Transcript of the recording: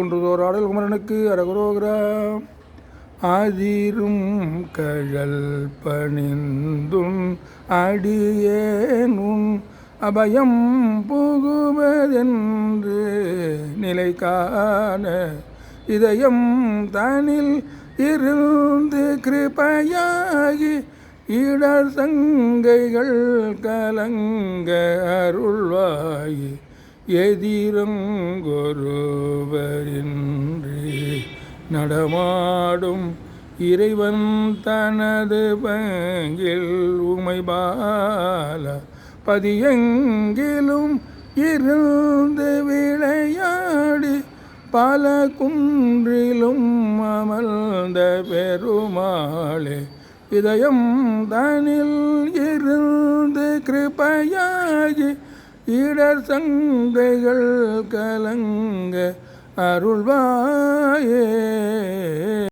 குன்றுதோர் ஆடல் குமரனுக்கு அரகுரோகரா. ஆதிரும் கழல் பணிந்துன் அடியேனுன் அபயம் புகுவதென்று நிலை காண இதயம் தனில் இருந்து கிருபையாகி இடர் சங்கைகள் கலங்க அருள்வாயி எதிரங்கொருவரின்றி நடமாடும் இறைவன் தனது பங்கில் உமைபால பதியெங்கிலும் இருந்து விளையாடி பல குன்றிலும் அமர்ந்த பெருமாளே இதயம் தனில் இருந்து கிருபையாகி இடர் சங்கைகள் கலங்க அருள்வாயே.